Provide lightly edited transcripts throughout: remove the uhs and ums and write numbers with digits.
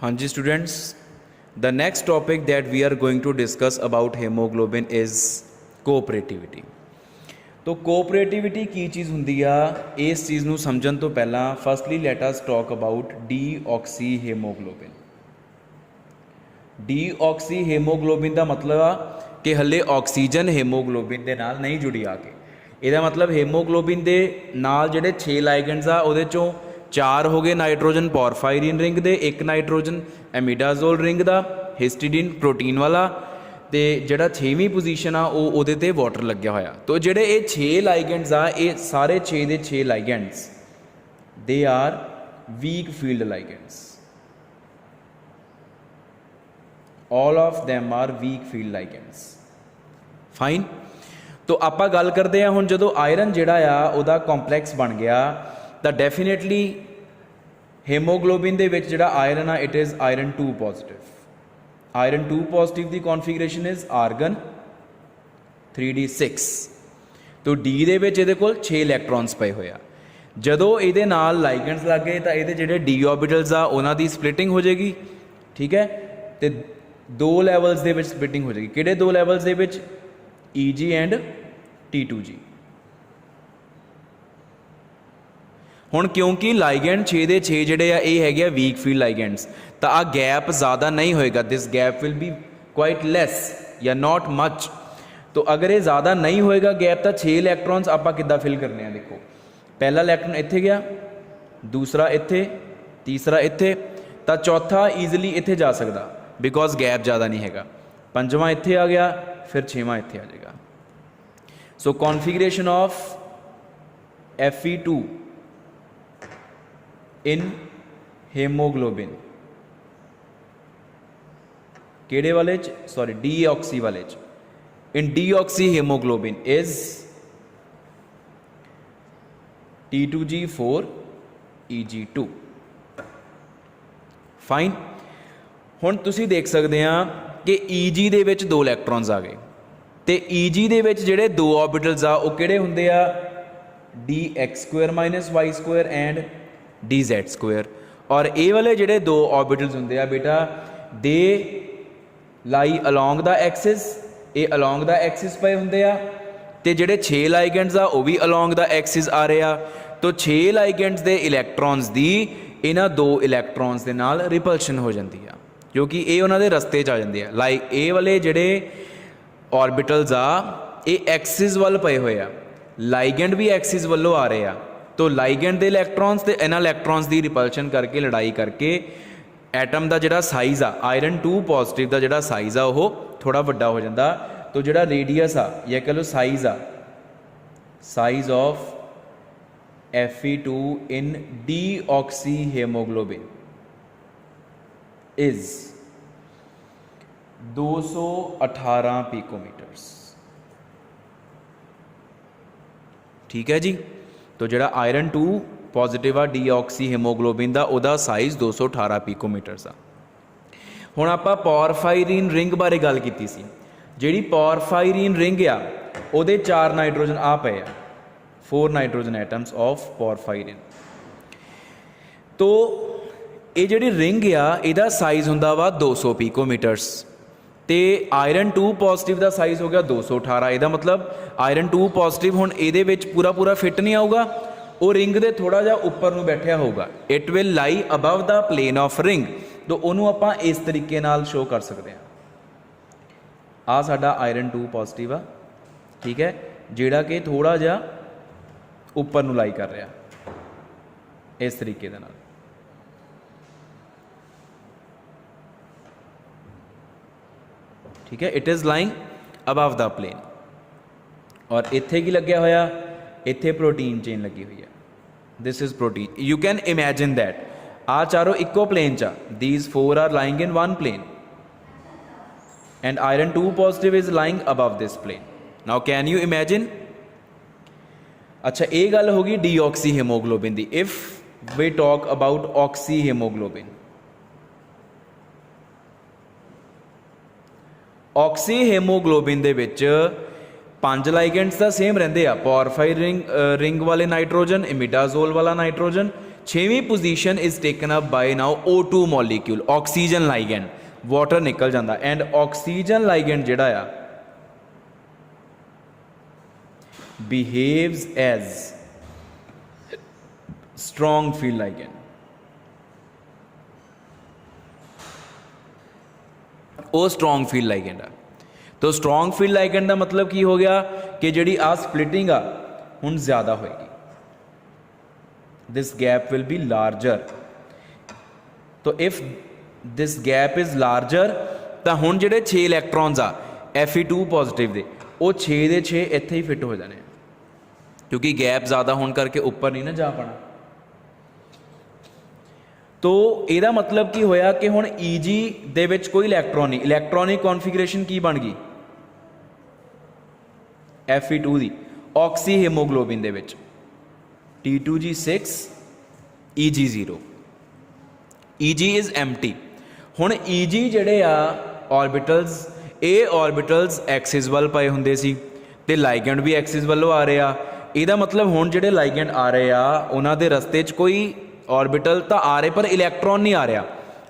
Hanji students, the next topic that we are going to discuss about hemoglobin is cooperativity. तो cooperativity की चीज़ ਹੁੰਦੀ ਆ ਇਸ ਚੀਜ਼ ਨੂੰ ਸਮਝਣ ਤੋਂ ਪਹਿਲਾਂ firstly let us talk about deoxyhaemoglobin. Deoxyhaemoglobin ਦਾ ਮਤਲਬ ਆ ਕਿ ਹਲੇ ਆਕਸੀਜਨ ਹੀਮੋਗਲੋਬਿਨ ਦੇ ਨਾਲ ਨਹੀਂ ਜੁੜੀ ਆ ਕੇ। ਇਹਦਾ ਮਤਲਬ ਹੀਮੋਗਲੋਬਿਨ ਦੇ ਨਾਲ ਜਿਹੜੇ 6 ਲਾਈਗੈਂਡਸ ਆ ਉਹਦੇ ਚੋਂ 4 ਹੋ ਗਏ ਨਾਈਟ੍ਰੋਜਨ ਪੋਰਫਾਇਰਿਨ ਰਿੰਗ ਦੇ, 1 ਨਾਈਟ੍ਰੋਜਨ ਐਮੀਡਾਜ਼ੋਲ ਰਿੰਗ ਦਾ ਹਿਸਟੀਡਿਨ ਪ੍ਰੋਟੀਨ ਵਾਲਾ, ਤੇ ਜਿਹੜਾ 6ਵੀਂ ਪੋਜੀਸ਼ਨ ਆ ਉਹ ਉਹਦੇ 'ਤੇ ਵਾਟਰ ਲੱਗਿਆ ਹੋਇਆ। ਤੋ ਜਿਹੜੇ ਇਹ 6 ਲਾਈਗੈਂਡਸ ਆ ਇਹ ਸਾਰੇ 6 ਦੇ 6 ligands they are weak field ligands. all of them are weak field ligands fine। तो ਆਪਾਂ ਗੱਲ ਕਰਦੇ ਹਾਂ ਹੁਣ ਜਦੋਂ ਆਇਰਨ ਜਿਹੜਾ ਆ ਉਹਦਾ ਕੰਪਲੈਕਸ ਬਣ ਗਿਆ ਤਾਂ ਡੈਫੀਨੇਟਲੀ ਹੀਮੋਗਲੋਬਿਨ ਦੇ ਵਿੱਚ ਜਿਹੜਾ ਆਇਰਨ ਆ it is iron 2 positive. Iron 2 positive the configuration is organ 3d6। ਤੋ ਡੀ ਦੇ ਵਿੱਚ ਇਹਦੇ ਕੋਲ 6 ਇਲੈਕਟ੍ਰੋਨਸ ਪਏ ਹੋਏ ਆ। ਜਦੋਂ ਇਹਦੇ ਨਾਲ ਲਾਈਗੈਂਡਸ ਲੱਗ ਗਏ ਤਾਂ ਇਹਦੇ ਜਿਹੜੇ ਡੀ ਆਰਬਿਟਲਸ ਆ ਉਹਨਾਂ ਦੀ ਸਪਲਿਟਿੰਗ ਹੋ ਜਾਏਗੀ, ਠੀਕ ਹੈ। ਤੇ 2 ਲੈਵਲਸ ਦੇ ਵਿੱਚ ਸਪਲਿਟਿੰਗ ਹੋ ਜਾਏਗੀ। ਕਿਹੜੇ 2 ਲੈਵਲਸ ਦੇ ਵਿੱਚ? EG and T2G। ਹੁਣ ਕਿਉਂਕਿ ਲਾਈਗੈਂਡ 6 ਦੇ 6 ਜਿਹੜੇ ਆ ਇਹ ਹੈਗੇ ਆ ਵੀਕ ਫੀਲਡ ਲਾਈਗੈਂਡਸ, ਤਾਂ ਆ ਗੈਪ ਜ਼ਿਆਦਾ ਨਹੀਂ ਹੋਏਗਾ। ਦਿਸ ਗੈਪ ਵਿਲ ਬੀ ਕੁਆਇਟ ਲੈਸ ਜਾਂ ਨਾਟ ਮੱਚ। ਤੋ ਅਗਰ ਇਹ ਜ਼ਿਆਦਾ ਨਹੀਂ ਹੋਏਗਾ ਗੈਪ ਤਾਂ 6 ਇਲੈਕਟ੍ਰੋਨਸ ਆਪਾਂ ਕਿੱਦਾਂ ਫਿਲ ਕਰਨੇ ਆ? ਦੇਖੋ ਪਹਿਲਾ ਇਲੈਕਟ੍ਰੋਨ ਇੱਥੇ ਗਿਆ, ਦੂਸਰਾ ਇੱਥੇ, ਤੀਸਰਾ ਇੱਥੇ, ਤਾਂ ਚੌਥਾ ਈਜ਼ੀਲੀ ਇੱਥੇ ਜਾ ਸਕਦਾ ਬਿਕੋਜ਼ ਗੈਪ ਜ਼ਿਆਦਾ ਨਹੀਂ ਹੈਗਾ। ਪੰਜਵਾਂ ਇੱਥੇ ਆ ਗਿਆ, ਫਿਰ 6ਵਾਂ ਇੱਥੇ ਆ ਜਾਏਗਾ। So configuration of Fe2 in hemoglobin ਕਿਹੜੇ ਵਾਲੇ 'ਚ? ਸੌਰੀ ਡੀਆਕਸੀ ਵਾਲੇ 'ਚ। in deoxy hemoglobin is T2G4 EG2 fine. ਹੁਣ ਤੁਸੀਂ ਦੇਖ ਸਕਦੇ ਆ ਕਿ EG ਦੇ ਵਿੱਚ 2 ਇਲੈਕਟ੍ਰੋਨਸ ਆ ਗਏ ਤੇ EG ਦੇ ਵਿੱਚ ਜਿਹੜੇ 2 ਆਰਬਿਟਲਸ ਆ ਉਹ ਕਿਹੜੇ ਹੁੰਦੇ ਆ? dx² - y² and dz²। ਔਰ ਇਹ ਵਾਲੇ ਜਿਹੜੇ 2 ਆਰਬਿਟਲਸ ਹੁੰਦੇ ਆ ਬੇਟਾ ਦੇ ਲਾਈ ਅਲੋਂਗ ਦਾ ਐਕਸਿਸ, ਇਹ ਅਲੋਂਗ ਦਾ ਐਕਸਿਸ ਪਏ ਹੁੰਦੇ ਆ, ਤੇ ਜਿਹੜੇ 6 ਲਾਈਗੈਂਡਸ ਆ ਉਹ ਵੀ ਅਲੋਂਗ ਦਾ ਐਕਸਿਸ ਆ ਰਹੇ ਆ। ਤੋ 6 ਲਾਈਗੈਂਡਸ ਦੇ ਇਲੈਕਟ੍ਰੋਨਸ ਦੀ ਇਹਨਾਂ 2 ਇਲੈਕਟ੍ਰੋਨਸ ਦੇ ਨਾਲ ਰਿਪਲਸ਼ਨ ਹੋ ਜਾਂਦੀ ਆ ਕਿਉਂਕਿ ਇਹ ਉਹਨਾਂ ਦੇ ਰਸਤੇ 'ਚ ਆ ਜਾਂਦੇ ਆ। ਲਾਈਕ ਇਹ ਵਾਲੇ ਜਿਹੜੇ ਆਰਬਿਟਲਸ ਆ ਇਹ ਐਕਸਿਸ ਵੱਲ ਪਏ ਹੋਏ ਆ, ਲਾਈਗੈਂਡ ਵੀ ਐਕਸਿਸ ਵੱਲੋਂ ਆ ਰਹੇ ਆ। ਤੋ ਲਾਈਗੈਂਡ ਦੇ ਇਲੈਕਟ੍ਰੋਨਸ ਤੇ ਇਹਨਾਂ ਇਲੈਕਟ੍ਰੋਨਸ ਦੀ ਰਿਪਲਸ਼ਨ ਕਰਕੇ ਲੜਾਈ ਕਰਕੇ ਐਟਮ ਦਾ ਜਿਹੜਾ ਸਾਈਜ਼ ਆ ਆਇਰਨ 2 ਪੋਜ਼ਿਟਿਵ ਦਾ ਜਿਹੜਾ ਸਾਈਜ਼ ਆ ਉਹ ਥੋੜ੍ਹਾ ਵੱਡਾ ਹੋ ਜਾਂਦਾ। ਤੋ ਜਿਹੜਾ ਰੇਡੀਅਸ ਆ ਜਾਂ ਕਹਿ ਲਓ ਸਾਈਜ਼ ਆ, size of Fe2 in deoxyhemoglobin is 218 picometers। ਠੀਕ ਹੈ ਜੀ। ਤੋ ਜਿਹੜਾ ਆਇਰਨ 2 ਪੋਜ਼ਿਟਿਵ ਆ ਡੀਆਕਸੀ ਹੀਮੋਗਲੋਬਿਨ ਦਾ ਉਹਦਾ ਸਾਈਜ਼ 218 ਪਿਕੋਮੀਟਰਸ ਆ। ਹੁਣ ਆਪਾਂ ਪੋਰਫਾਇਰਿਨ ਰਿੰਗ ਬਾਰੇ ਗੱਲ ਕੀਤੀ ਸੀ। ਜਿਹੜੀ ਪੋਰਫਾਇਰਿਨ ਰਿੰਗ ਆ ਉਹਦੇ 4 ਨਾਈਟ੍ਰੋਜਨ ਆ ਪਏ ਆ, 4 ਨਾਈਟ੍ਰੋਜਨ ਐਟਮਸ ਆਫ ਪੋਰਫਾਇਰਿਨ। ਤੋ ਇਹ ਜਿਹੜੀ ਰਿੰਗ ਆ ਇਹਦਾ ਸਾਈਜ਼ ਹੁੰਦਾ ਵਾ 200 ਪਿਕੋਮੀਟਰਸ ਤੇ ਆਇਰਨ 2 ਪੋਜ਼ਿਟਿਵ ਦਾ ਸਾਈਜ਼ ਹੋ ਗਿਆ 218। ਇਹਦਾ ਮਤਲਬ ਆਇਰਨ 2 ਪੋਜ਼ਿਟਿਵ ਹੁਣ ਇਹਦੇ ਵਿੱਚ ਪੂਰਾ ਫਿੱਟ ਨਹੀਂ ਆਊਗਾ, ਉਹ ਰਿੰਗ ਦੇ ਥੋੜ੍ਹਾ ਜਿਹਾ ਉੱਪਰ ਨੂੰ ਬੈਠਿਆ ਹੋਊਗਾ। It will lie above the plane of ring. ਤੋ ਉਹਨੂੰ ਆਪਾਂ ਇਸ ਤਰੀਕੇ ਨਾਲ ਸ਼ੋਅ ਕਰ ਸਕਦੇ ਹਾਂ। ਆ ਸਾਡਾ ਆਇਰਨ 2 ਪੋਜ਼ਿਟਿਵ ਆ, ਠੀਕ ਹੈ, ਜਿਹੜਾ ਕਿ ਥੋੜ੍ਹਾ ਜਿਹਾ ਉੱਪਰ ਨੂੰ ਲਾਈ ਕਰ ਰਿਹਾ ਇਸ ਤਰੀਕੇ ਦੇ ਨਾਲ। ਠੀਕ ਹੈ, it is lying above the plane. ਔਰ ਇੱਥੇ ਕੀ ਲੱਗਿਆ ਹੋਇਆ? ਇੱਥੇ ਪ੍ਰੋਟੀਨ ਚੇਨ ਲੱਗੀ ਹੋਈ ਹੈ। This is protein. You can imagine that ਆ ਚਾਰੋਂ ਇੱਕੋ ਪਲੇਨ 'ਚ ਆ। These 4 are lying in 1 plane and iron 2 positive is lying above this plane. Now can you imagine? अच्छा, ये गल होगी डीऑक्सी हीमोग्लोबिन दी। If we talk about oxyhaemoglobin, oxyhaemoglobin दे विच 5 ਲਾਈਗੈਂਡਸ ਤਾਂ ਸੇਮ ਰਹਿੰਦੇ ਆ, ਪੋਰਫਾਈਰਿਨ ਰਿੰਗ ਵਾਲੇ ਨਾਈਟ੍ਰੋਜਨ, ਇਮੀਡਾਜ਼ੋਲ ਵਾਲਾ ਨਾਈਟ੍ਰੋਜਨ। 6ਵੀਂ position is taken up by now O2 molecule, oxygen ligand, water ਨਿਕਲ ਜਾਂਦਾ। ਐਂਡ ਆਕਸੀਜਨ ਲਾਈਗੈਂਡ ਜਿਹੜਾ ਆ behaves as strong field ligand। ਉਹ strong field ligand ਆ। तो strong field ligand ਦਾ ਮਤਲਬ ਕੀ ਹੋ ਗਿਆ ਕਿ ਜਿਹੜੀ ਆ ਸਪਲਿਟਿੰਗ ਆ ਹੁਣ ਜ਼ਿਆਦਾ ਹੋਏਗੀ, this gap will be larger। तो if this gap is larger ਤਾਂ ਹੁਣ ਜਿਹੜੇ 6 ਇਲੈਕਟ੍ਰੋਨਸ ਆ Fe2 ਪੋਜ਼ਿਟਿਵ ਦੇ, ਉਹ 6 ਦੇ 6 ਇੱਥੇ ਹੀ ਫਿੱਟ ਹੋ ਜਾਣੇ, ਕਿਉਂਕਿ ਗੈਪ ਜ਼ਿਆਦਾ ਹੋਣ ਕਰਕੇ ਉੱਪਰ ਨਹੀਂ ਨਾ ਜਾ ਪਾਣਾ। तो ਇਹਦਾ ਮਤਲਬ ਕੀ ਹੋਇਆ ਕਿ ਹੁਣ Eg ਦੇ ਵਿੱਚ ਕੋਈ ਇਲੈਕਟ੍ਰੋਨ ਨਹੀਂ, ਇਲੈਕਟ੍ਰੋਨਿਕ ਕੌਨਫੀਗਰੇਸ਼ਨ ਕੀ ਬਣ ਗਈ Fe2 ਦੀ, ਆਕਸੀ ਹੀਮੋਗਲੋਬਿਨ ਦੇ ਵਿੱਚ T2G6 Eg0, Eg is empty। ਹੁਣ Eg ਜਿਹੜੇ ਆ ਆਰਬਿਟਲਸ, ਇਹ ਆਰਬਿਟਲਸ ਐਕਸਿਸ ਵੱਲ ਪਏ ਹੁੰਦੇ ਸੀ ਤੇ ਲਾਈਗੈਂਡ ਵੀ ਐਕਸਿਸ ਵੱਲੋਂ ਆ ਰਹੇ ਆ। ਇਹਦਾ ਮਤਲਬ ਹੁਣ ਜਿਹੜੇ ਲਾਈਗੈਂਡ ਆ ਰਹੇ ਆ ਉਹਨਾਂ ਦੇ ਰਸਤੇ 'ਚ ਕੋਈ ਆਰਬਿਟਲ ਤਾਂ ਆ ਰਹੇ ਪਰ ਇਲੈਕਟ੍ਰੋਨ ਨਹੀਂ ਆ ਰਿਹਾ।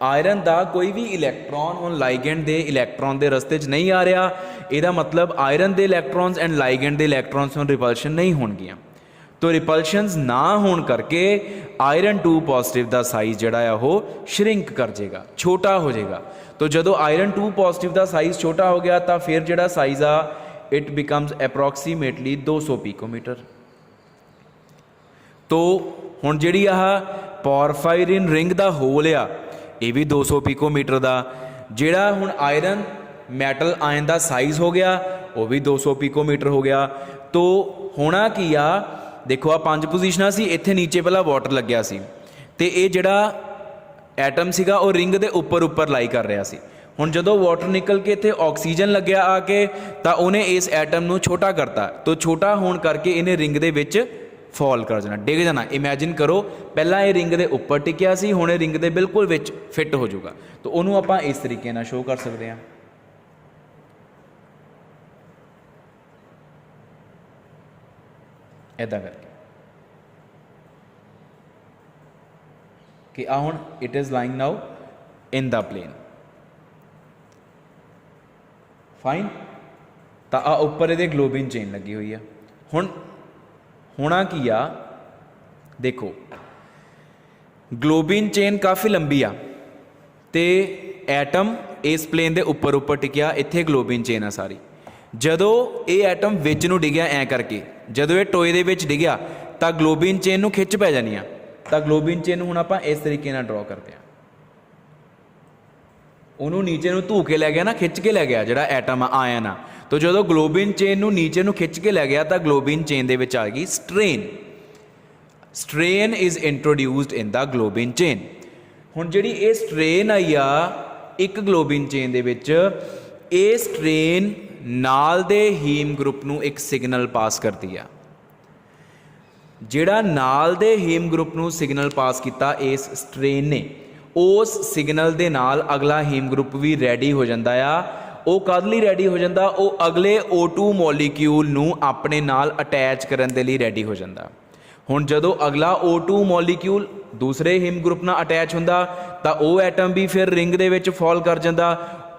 ਆਇਰਨ ਦਾ ਕੋਈ ਵੀ ਇਲੈਕਟ੍ਰੋਨ ਹੁਣ ਲਾਈਗੈਂਡ ਦੇ ਇਲੈਕਟ੍ਰੋਨ ਦੇ ਰਸਤੇ 'ਚ ਨਹੀਂ ਆ ਰਿਹਾ। ਇਹਦਾ ਮਤਲਬ ਆਇਰਨ ਦੇ ਇਲੈਕਟ੍ਰੋਨਸ ਐਂਡ ਲਾਈਗੈਂਡ ਦੇ ਇਲੈਕਟ੍ਰੋਨਸ ਨੂੰ ਰਿਪਲਸ਼ਨ ਨਹੀਂ ਹੋਣਗੀਆਂ। तो रिपल्शनस ना होने करके आयरन 2 पॉजिटिव का साइज जोड़ा है वो श्रिंक कर जाएगा, छोटा हो जाएगा। तो जो आयरन 2 पॉजिटिव का साइज छोटा हो गया तो फिर जोड़ा साइज आ इट बिकम्स अप्रोक्सीमेटली 200 पिकोमीटर। तो हुण जिहड़ी आह पोरफायरिन रिंग का होल आ ये भी 200 पिकोमीटर का, जिहड़ा हुण आयरन मैटल आयन का साइज हो गया वो भी 200 पिकोमीटर हो गया। तो होना की आ देखो आ 5 पोजीशनां सी, इत्थे नीचे पहला वाटर लग्या सी ते ये जिहड़ा एटम सीगा वो रिंग दे उपर उपर लाई कर रहा सी। हुण जदों वाटर निकल के इत्थे ऑक्सीजन लग्या आके तां उहने इस एटम नूं छोटा करता, तो छोटा होण करके इहने रिंग दे विच फॉल कर जाना, डिग जाना। इमैजिन करो पहला ये रिंग दे उपर टिकिया सी, हुण ये रिंग दे बिल्कुल विच फिट हो जाऊगा। तो उहनूं आपां इस तरीके नाल शो कर सकते हैं। इदा करके कि आ हुण it is lying now in the plane, fine. तो आ उपर ये ग्लोबिन चेन लगी हुई है। हुण होना की आ देखो ग्लोबिन चेन काफ़ी लंबी आ ते एटम इस प्लेन के उपर उपर टिकिया, इत्थे ग्लोबिन चेन आ सारी। जदों ये एटम विच नूं डिग्या ऐ करके, जदों ये टोए दे विच डिग्या तो ग्लोबिन चेन नूं खिच पै जानी आ। तो ग्लोबिन चेन हुण आपां इस तरीके नाल ड्रॉ करते हैं। उहनूं नीचे नूं धू के लै गया ना, खिच के लै गया जिहड़ा एटम आयन आ। तो जदों ग्लोबिन चेन नूं नीचे नूं खिच के लै गया तो ग्लोबिन चेन दे विच आ गई strain. Strain is introduced in the globin chain. हुण जिहड़ी ये स्ट्रेन आई आ एक ग्लोबिन चेन दे विच, ये स्ट्रेन नाल दे हीम ग्रुप नूं एक सिग्नल पास करती है। जिहड़ा नाल दे हीम ग्रुप नूं सिग्नल पास किया इस स्ट्रेन ने, उस सिग्नल दे नाल अगला हीम ग्रुप भी रेडी हो जाता है। वो कद लई रेडी हो जाता, वो अगले O2 मॉलीक्यूल नूं अपने नाल अटैच करन दे लई रेडी हो जाता। हुण जदों अगला O2 मॉलीक्यूल दूसरे हीम ग्रुप नाल अटैच हुंदा तां वो एटम भी फिर रिंग दे विच फॉल कर जाता।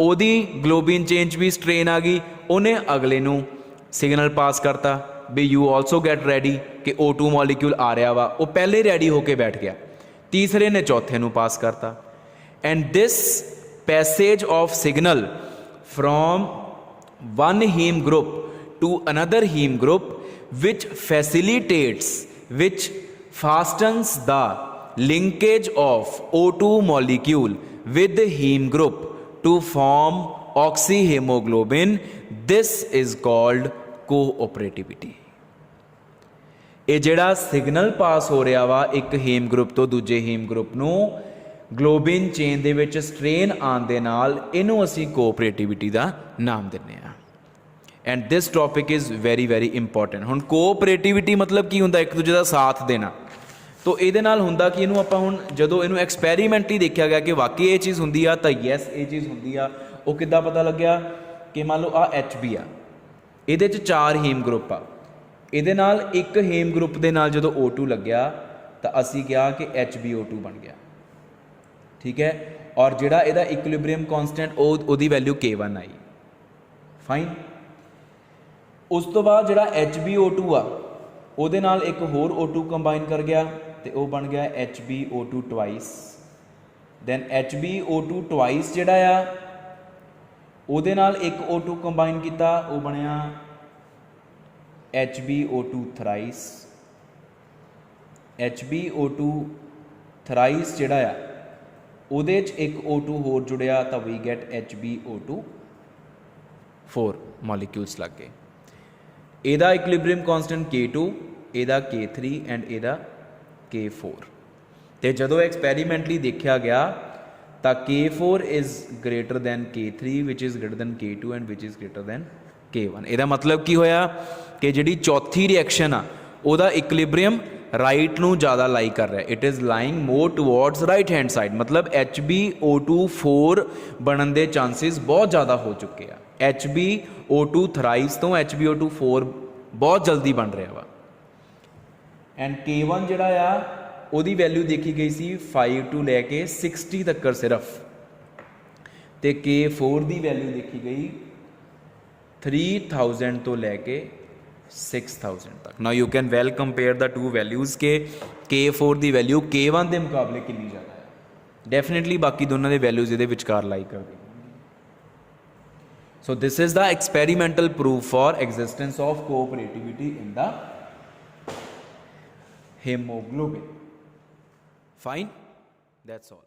ओदी ग्लोबिन चेन भी स्ट्रेन आ गई, उन्हें अगले नूं सिग्नल पास करता भी यू ऑल्सो गैट रेडी कि O2 मॉलीक्यूल आ रहा वा, वो पहले रेडी होके बैठ गया। तीसरे ने चौथे नूं पास करता। And this passage of signal from one haem group to another haem group which facilitates, which fastens the linkage of O2 molecule with the heme group to form oxyhemoglobin. This is called cooperativity. ਇਹ ਜਿਹੜਾ signal ਪਾਸ ਹੋ ਰਿਹਾ ਵਾ ਇੱਕ ਹੀਮ group ਤੋਂ ਦੂਜੇ ਹੀਮ group ਨੂੰ ਗਲੋਬਿਨ chain ਦੇ ਵਿੱਚ ਸਟ੍ਰੇਨ ਆਉਣ ਦੇ ਨਾਲ, ਇਹਨੂੰ ਅਸੀਂ ਕੋਆਪਰੇਟਿਵਿਟੀ ਦਾ ਨਾਮ ਦਿੰਦੇ ਹਾਂ। And this topic is very very important. ਹੁਣ ਕੋਆਪਰੇਟਿਵਿਟੀ ਮਤਲਬ ਕੀ ਹੁੰਦਾ? ਇੱਕ ਦੂਜੇ ਦਾ ਸਾਥ ਦੇਣਾ। तो ये नाल हुंदा कि इनू आपां हुण जदों इनू एक्सपैरीमेंटली देखा गया कि वाकई ये चीज़ हुंदी आ, तो यस ये चीज़ हुंदी आ। वो किद्दां पता लग्या कि मान लो आ HB आ, ਇਹਦੇ 'ਚ 4 ਹੀਮ ਗਰੁੱਪ ਆ, ਇਹਦੇ ਨਾਲ ਇੱਕ ਹੀਮ ਗਰੁੱਪ ਦੇ ਨਾਲ ਜਦੋਂ O2 ਲੱਗਿਆ ਤਾਂ ਅਸੀਂ ਕਿਹਾ ਕਿ HbO2 ਬਣ ਗਿਆ। ਠੀਕ ਹੈ, ਔਰ ਜਿਹੜਾ ਇਹਦਾ ਇਕੁਇਲਿਬਰੀਅਮ ਕੌਂਸਟੈਂਟ ਉਹਦੀ ਵੈਲਿਊ K1 ਆਈ। ਫਾਈਨ। ਉਸ ਤੋਂ ਬਾਅਦ ਜਿਹੜਾ HbO2 ਆ ਉਹਦੇ ਨਾਲ ਇੱਕ ਹੋਰ O2 ਕੰਬਾਈਨ ਕਰ ਗਿਆ ਤੇ ਉਹ ਬਣ ਗਿਆ HbO2 twice. Then HbO2 twice ਜਿਹੜਾ ਆ ਉਹਦੇ ਨਾਲ ਇੱਕ O2 ਕੰਬਾਈਨ ਕੀਤਾ, ਉਹ ਬਣਿਆ HbO2 ਥਰਾਈਸ। HbO2 ਥਰਾਈਸ ਜਿਹੜਾ ਆ ਉਹਦੇ 'ਚ ਇੱਕ O2 ਹੋਰ ਜੁੜਿਆ ਤਾਂ ਵੀ ਗੈਟ HbO2 4 ਮੋਲੀਕਿਊਲਸ ਲੱਗ ਗਏ। ਇਹਦਾ ਇਕੁਇਲਿਬਰੀਅਮ ਕੌਂਸਟੈਂਟ K2, ਇਹਦਾ K3 ਐਂਡ ਇਹਦਾ K4। ਤੇ ਜਦੋਂ ਐਕਸਪੈਰੀਮੈਂਟਲੀ ਦੇਖਿਆ ਗਿਆ ਤਾਂ K4 is greater then K3 which is greater then K2 and which is greater then K1। ਇਹਦਾ ਮਤਲਬ ਕੀ ਹੋਇਆ ਕਿ ਜਿਹੜੀ ਚੌਥੀ ਰਿਐਕਸ਼ਨ ਆ ਉਹਦਾ ਇਕੁਇਲਿਬਰੀਅਮ ਰਾਈਟ ਨੂੰ ਜ਼ਿਆਦਾ ਲਾਈ ਕਰ ਰਿਹਾ, it is lying more towards right hand side. ਮਤਲਬ HbO2 4 ਬਣਨ ਦੇ ਚਾਂਸਿਸ ਬਹੁਤ ਜ਼ਿਆਦਾ ਹੋ ਚੁੱਕੇ ਆ। HbO2 ਥਰਾਈਸ ਤੋਂ HbO2 4 ਬਹੁਤ ਜਲਦੀ ਬਣ ਰਿਹਾ ਵਾ। ਐਂਡ K1 ਜਿਹੜਾ ਆ ਉਹਦੀ ਵੈਲਿਊ ਦੇਖੀ ਗਈ ਸੀ 5 ਤੋਂ ਲੈ ਕੇ 60 ਤੱਕ ਸਿਰਫ, ਤੇ K4 ਦੀ ਵੈਲਿਊ ਦੇਖੀ ਗਈ 3000 ਤੋਂ ਲੈ ਕੇ 6000 ਤੱਕ। Now you can well compare the two values ਕਿ K4 ਦੀ ਵੈਲਿਊ K1 ਦੇ ਮੁਕਾਬਲੇ ਕਿੰਨੀ ਜ਼ਿਆਦਾ ਹੈ। ਡੈਫੀਨੇਟਲੀ ਬਾਕੀ ਦੋਨਾਂ ਦੇ ਵੈਲਿਊਜ਼ ਇਹਦੇ ਵਿਚਕਾਰ ਲਾਈ ਕਰਦੇ। So this is the experimental proof for existence of cooperativity in the hemoglobin. Fine, that's all.